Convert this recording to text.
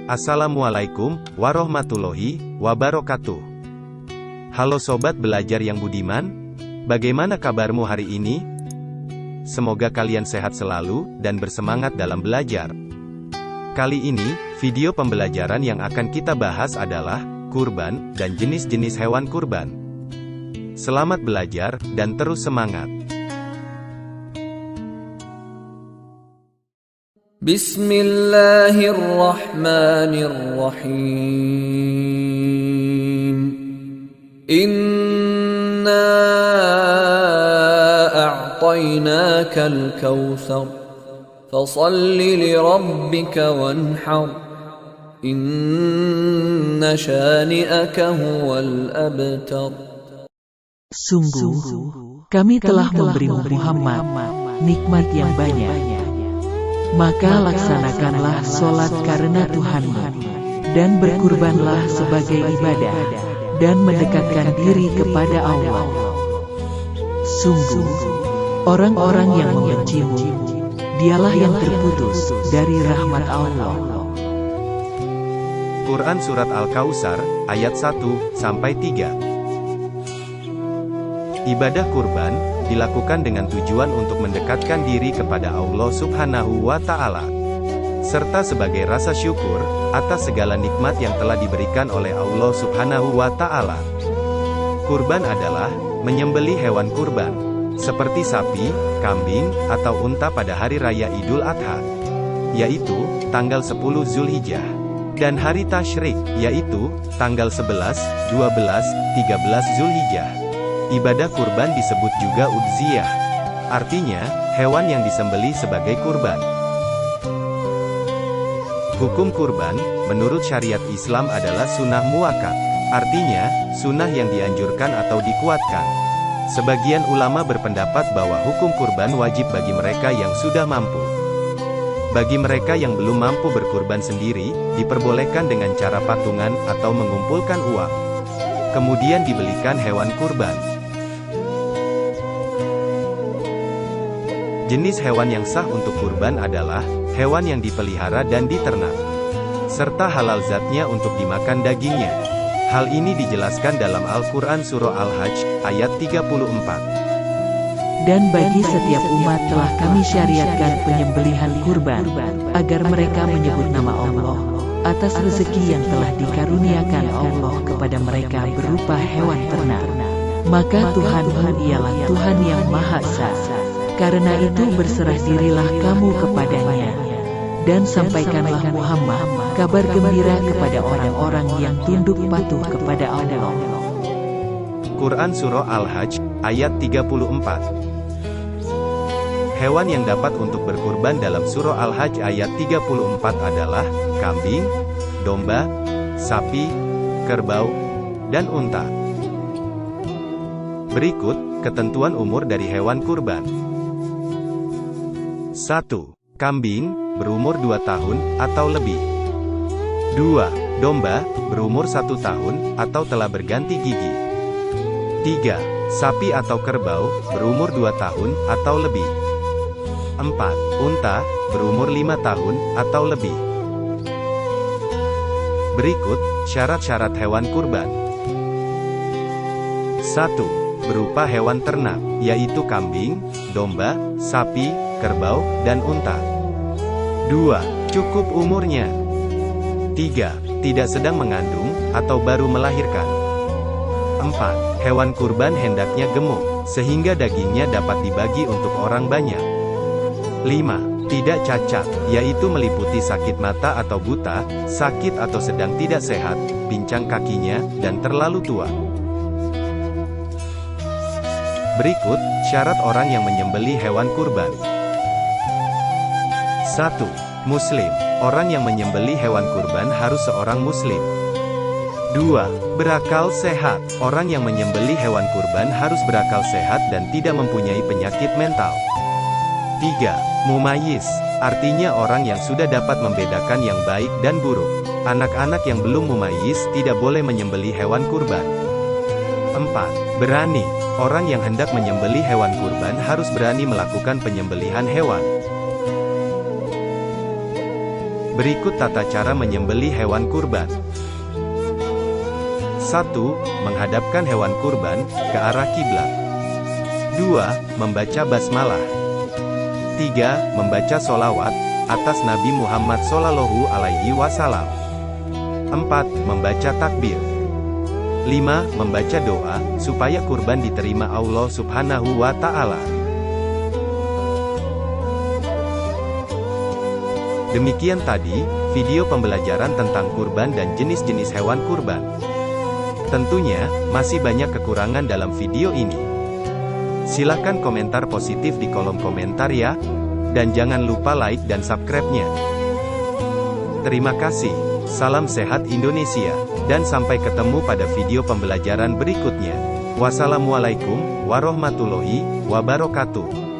Assalamualaikum warahmatullahi wabarakatuh. Halo sobat belajar yang budiman, bagaimana kabarmu hari ini? Semoga kalian sehat selalu dan bersemangat dalam belajar. Kali ini, video pembelajaran yang akan kita bahas adalah kurban dan jenis-jenis hewan kurban. Selamat belajar dan terus semangat. Bismillahirrahmanirrahim. Inna a'tainakal kautsar, fasalli lirabbika wanhar, inna syani'aka huwal abtar. Sungguh, kami telah memberimu Muhammad nikmat yang banyak. Maka laksanakanlah sholat karena Tuhanmu, dan berkurbanlah sebagai ibadah, dan mendekatkan diri kepada Allah. Sungguh, orang-orang yang membencimu, dialah yang terputus dari rahmat Allah. Quran Surat Al-Kautsar, ayat 1-3. Ibadah kurban dilakukan dengan tujuan untuk mendekatkan diri kepada Allah Subhanahu wa Ta'ala, serta sebagai rasa syukur atas segala nikmat yang telah diberikan oleh Allah Subhanahu wa Ta'ala. Kurban adalah menyembelih hewan kurban, seperti sapi, kambing, atau unta pada hari raya Idul Adha, yaitu tanggal 10 Zulhijjah, dan hari Tasyrik, yaitu tanggal 11, 12, 13 Zulhijjah. Ibadah kurban disebut juga udziyah, artinya, hewan yang disembelih sebagai kurban. Hukum kurban, menurut syariat Islam adalah sunnah muakkad, artinya, sunnah yang dianjurkan atau dikuatkan. Sebagian ulama berpendapat bahwa hukum kurban wajib bagi mereka yang sudah mampu. Bagi mereka yang belum mampu berkurban sendiri, diperbolehkan dengan cara patungan atau mengumpulkan uang, kemudian dibelikan hewan kurban. Jenis hewan yang sah untuk kurban adalah hewan yang dipelihara dan diternak, serta halal zatnya untuk dimakan dagingnya. Hal ini dijelaskan dalam Al-Quran Surah Al-Hajj, ayat 34. Dan bagi setiap umat telah kami syariatkan penyembelihan kurban, agar mereka menyebut nama Allah atas rezeki yang telah dikaruniakan Allah kepada mereka berupa hewan ternak. Maka Tuhanmu ialah Tuhan yang Maha Esa. Karena itu berserah dirilah kamu kepadanya, dan sampaikanlah Muhammad kabar gembira kepada orang-orang yang tunduk patuh kepada Allah. Quran Surah Al-Hajj, ayat 34. Hewan yang dapat untuk berkurban dalam Surah Al-Hajj ayat 34 adalah kambing, domba, sapi, kerbau, dan unta. Berikut ketentuan umur dari hewan kurban. 1. Kambing, berumur 2 tahun, atau lebih. 2. Domba, berumur 1 tahun, atau telah berganti gigi. 3. Sapi atau kerbau, berumur 2 tahun, atau lebih. 4. Unta, berumur 5 tahun, atau lebih. Berikut, syarat-syarat hewan kurban. 1. Berupa hewan ternak, yaitu kambing, domba, sapi, kerbau, dan unta. 2. Cukup umurnya. 3. Tidak sedang mengandung, atau baru melahirkan. 4. Hewan kurban hendaknya gemuk, sehingga dagingnya dapat dibagi untuk orang banyak. 5. Tidak cacat, yaitu meliputi sakit mata atau buta, sakit atau sedang tidak sehat, pincang kakinya, dan terlalu tua. Berikut, syarat orang yang menyembelih hewan kurban. 1. Muslim. Orang yang menyembelih hewan kurban harus seorang muslim. 2. Berakal sehat. Orang yang menyembelih hewan kurban harus berakal sehat dan tidak mempunyai penyakit mental. 3. Mumayyiz. Artinya orang yang sudah dapat membedakan yang baik dan buruk. Anak-anak yang belum mumayyiz tidak boleh menyembelih hewan kurban. 4. Berani. Orang yang hendak menyembelih hewan kurban harus berani melakukan penyembelihan hewan. Berikut tata cara menyembelih hewan kurban. 1. Menghadapkan hewan kurban ke arah kiblat. 2. Membaca basmalah. 3. Membaca sholawat atas Nabi Muhammad Shallallahu Alaihi Wasallam. 4. Membaca takbir. 5. Membaca doa supaya kurban diterima Allah Subhanahu wa Ta'ala. Demikian tadi video pembelajaran tentang kurban dan jenis-jenis hewan kurban. Tentunya masih banyak kekurangan dalam video ini. Silahkan komentar positif di kolom komentar ya, dan jangan lupa like dan subscribe-nya. Terima kasih, salam sehat Indonesia, dan sampai ketemu pada video pembelajaran berikutnya. Wassalamualaikum warahmatullahi wabarakatuh.